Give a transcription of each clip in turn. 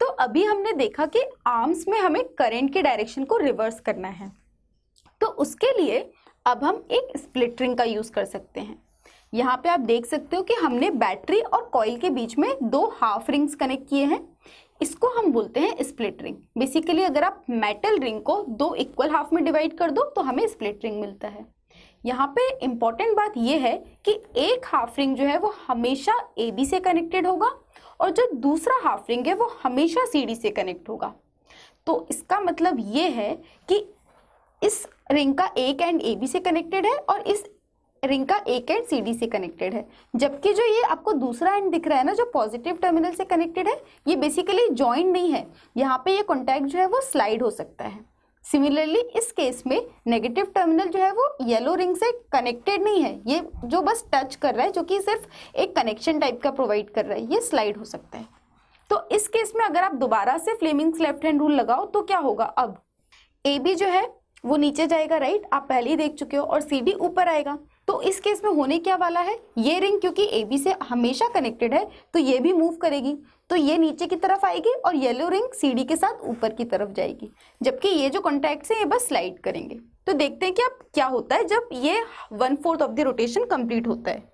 तो अभी हमने देखा कि आर्म्स में हमें करंट के डायरेक्शन को रिवर्स करना है, तो उसके लिए अब हम एक स्प्लिट रिंग का यूज कर सकते हैं। यहाँ पे आप देख सकते हो कि हमने बैटरी और कॉइल के बीच में दो हाफ रिंग्स कनेक्ट किए हैं, इसको हम बोलते हैं स्प्लिट रिंग। बेसिकली अगर आप मेटल रिंग को दो इक्वल हाफ में डिवाइड कर दो तो हमें स्प्लिट रिंग मिलता है। यहाँ पे इंपॉर्टेंट बात यह है कि एक हाफ रिंग जो है वो हमेशा AB से कनेक्टेड होगा और जो दूसरा हाफ रिंग है वो हमेशा CD से कनेक्ट होगा। तो इसका मतलब ये है कि इस रिंग का एक एंड AB से कनेक्टेड है और इस रिंग का एक एंड CD से कनेक्टेड है, जबकि जो ये आपको दूसरा एंड दिख रहा है ना, जो पॉजिटिव टर्मिनल से कनेक्टेड है, ये बेसिकली जॉइंट नहीं है। यहाँ पे ये कॉन्टैक्ट जो है वो स्लाइड हो सकता है। सिमिलरली इस केस में नेगेटिव टर्मिनल जो है वो येलो रिंग से कनेक्टेड नहीं है, ये जो बस टच कर रहा है, जो कि सिर्फ एक कनेक्शन टाइप का प्रोवाइड कर रहा है, ये स्लाइड हो सकता है। तो इस केस में अगर आप दोबारा से फ्लेमिंग्स लेफ्ट हैंड रूल लगाओ तो क्या होगा, अब AB जो है वो नीचे जाएगा, राइट, आप पहले ही देख चुके हो, और CD ऊपर आएगा। तो इस केस में होने क्या वाला है, ये रिंग क्योंकि AB से हमेशा कनेक्टेड है तो ये भी मूव करेगी, तो ये नीचे की तरफ आएगी और येलो रिंग CD के साथ ऊपर की तरफ जाएगी, जबकि ये जो कॉन्टैक्ट्स हैं ये बस स्लाइड करेंगे। तो देखते हैं कि अब क्या होता है जब ये 1/4 ऑफ द रोटेशन कंप्लीट होता है।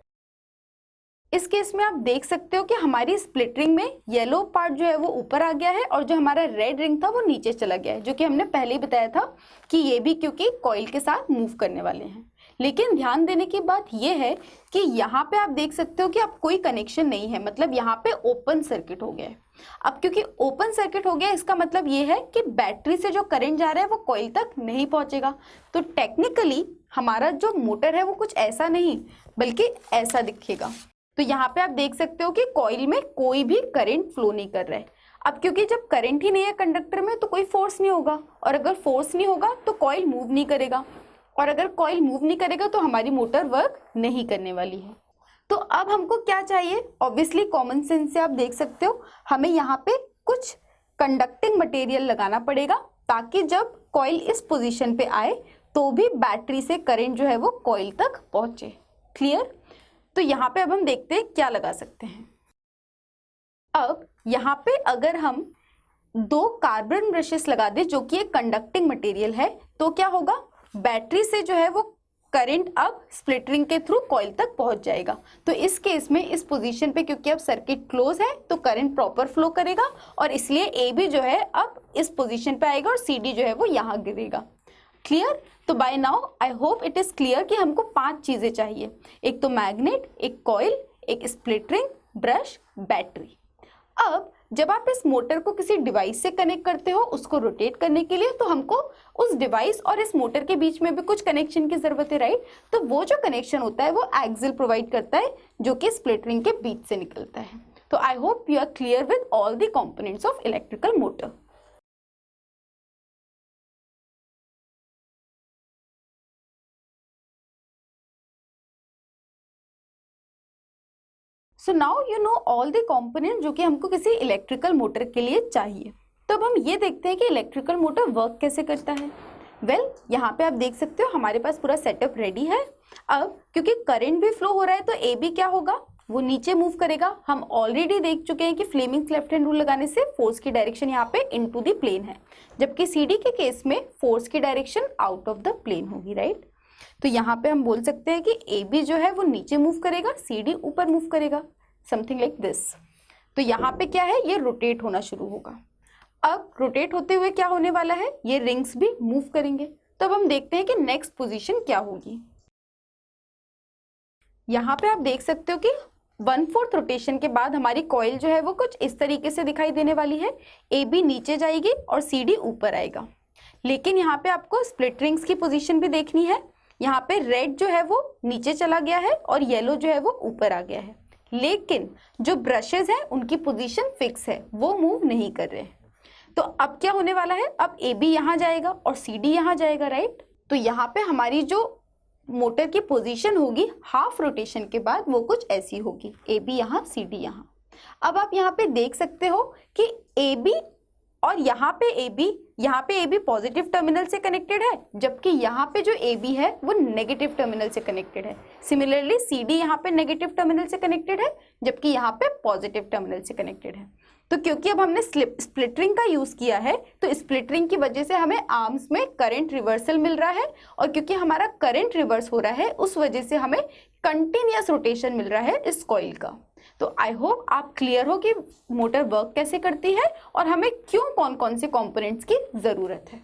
इस केस में आप देख सकते हो कि हमारी स्प्लिट रिंग में येलो पार्ट जो है वो ऊपर आ गया है और जो हमारा रेड रिंग था वो नीचे चला गया है, जो कि हमने पहले ही बताया था कि ये भी क्योंकि कॉइल के साथ मूव करने वाले हैं। लेकिन ध्यान देने की बात यह है कि यहाँ पे आप देख सकते हो कि अब कोई कनेक्शन नहीं है, मतलब यहाँ पे ओपन सर्किट हो गया है। अब क्योंकि ओपन सर्किट हो गया, इसका मतलब ये है कि बैटरी से जो करंट जा रहा है वो कॉइल तक नहीं पहुंचेगा। तो टेक्निकली हमारा जो मोटर है वो कुछ ऐसा नहीं बल्कि ऐसा दिखेगा। तो यहाँ पे आप देख सकते हो कि कॉइल में कोई भी करंट फ्लो नहीं कर रहा है। अब क्योंकि जब करंट ही नहीं है कंडक्टर में तो कोई फोर्स नहीं होगा, और अगर फोर्स नहीं होगा तो कॉइल मूव नहीं करेगा, और अगर कॉइल मूव नहीं करेगा तो हमारी मोटर वर्क नहीं करने वाली है। तो अब हमको क्या चाहिए, ऑब्वियसली कॉमन सेंस से आप देख सकते हो हमें यहाँ पे कुछ कंडक्टिंग मटेरियल लगाना पड़ेगा, ताकि जब कॉइल इस पोजीशन पे आए तो भी बैटरी से करंट जो है वो कॉइल तक पहुंचे। क्लियर? तो यहाँ पे अब हम देखते हैं क्या लगा सकते हैं। अब यहाँ पे अगर हम दो कार्बन ब्रशेस लगा दे जो कि एक कंडक्टिंग मटेरियल है, तो क्या होगा, बैटरी से जो है वो करंट अब स्प्लिट रिंग के थ्रू कॉइल तक पहुंच जाएगा। तो इस केस में इस पोजीशन पे क्योंकि अब सर्किट क्लोज है तो करंट प्रॉपर फ्लो करेगा, और इसलिए AB जो है अब इस पोजीशन पे आएगा और CD जो है वो यहाँ गिरेगा। क्लियर? तो by now I hope it is clear कि हमको 5 चीजें चाहिए, एक तो मैग्नेट, एक कॉइल, एक स्प्लिट रिंग, ब्रश, बैटरी। अब जब आप इस मोटर को किसी डिवाइस से कनेक्ट करते हो उसको रोटेट करने के लिए, तो हमको उस डिवाइस और इस मोटर के बीच में भी कुछ कनेक्शन की जरूरत है, राइट? तो वो जो कनेक्शन होता है वो एक्सिल प्रोवाइड करता है जो कि स्प्लिट रिंग के बीच से निकलता है। तो I hope you are clear with all the components of electrical motor. So now you know all the component जो कि हमको किसी इलेक्ट्रिकल मोटर के लिए चाहिए। तो अब हम ये देखते हैं कि इलेक्ट्रिकल मोटर वर्क कैसे करता है। यहाँ पे आप देख सकते हो हमारे पास पूरा सेटअप रेडी है। अब क्योंकि करंट भी फ्लो हो रहा है तो AB क्या होगा, वो नीचे मूव करेगा। हम ऑलरेडी देख चुके हैं कि फ्लेमिंग्स लेफ्ट हैंड रूल लगाने से फोर्स की डायरेक्शन यहाँ पे इनटू द प्लेन है, जबकि CD के केस में फोर्स की direction out of the plane होगी, राइट? तो यहाँ पे हम बोल सकते हैं कि AB जो है वो नीचे मूव करेगा, CD ऊपर मूव करेगा, समथिंग लाइक दिस। तो यहाँ पे क्या है, ये रोटेट होना शुरू होगा। अब रोटेट होते हुए क्या होने वाला है, ये रिंग्स भी मूव करेंगे। तो अब हम देखते हैं कि नेक्स्ट पोजीशन क्या होगी। यहाँ पे आप देख सकते हो कि 1/4 रोटेशन के बाद हमारी कॉइल जो है वो कुछ इस तरीके से दिखाई देने वाली है। AB नीचे जाएगी और CD ऊपर आएगा। लेकिन यहाँ पे आपको स्प्लिट रिंग्स की पोजीशन भी देखनी है। यहाँ पे रेड जो है वो नीचे चला गया है और येलो जो है वो ऊपर आ गया है, लेकिन जो ब्रशेस हैं उनकी पोजीशन फिक्स है, वो मूव नहीं कर रहे हैं। तो अब क्या होने वाला है, अब AB यहाँ जाएगा और CD यहाँ जाएगा, राइट? तो यहाँ पे हमारी जो मोटर की पोजीशन होगी हाफ रोटेशन के बाद वो कुछ ऐसी होगी, AB यहाँ, CD यहाँ। अब आप यहाँ पे देख सकते हो कि AB और यहाँ पे ए बी पॉजिटिव टर्मिनल से कनेक्टेड है, जबकि यहाँ पे जो ए बी है वो नेगेटिव टर्मिनल से कनेक्टेड है। सिमिलरली सी डी यहाँ पे नेगेटिव टर्मिनल से कनेक्टेड है, जबकि यहाँ पे पॉजिटिव टर्मिनल से कनेक्टेड है। तो क्योंकि अब हमने स्प्लिटरिंग का यूज किया है, तो स्प्लिटरिंग की वजह से हमें आर्म्स में करंट रिवर्सल मिल रहा है, और क्योंकि हमारा करंट रिवर्स हो रहा है उस वजह से हमें कंटिन्यूअस रोटेशन मिल रहा है इस कॉइल का। तो आई होप आप क्लियर हो कि मोटर वर्क कैसे करती है और हमें क्यों कौन कौन से कंपोनेंट्स की जरूरत है।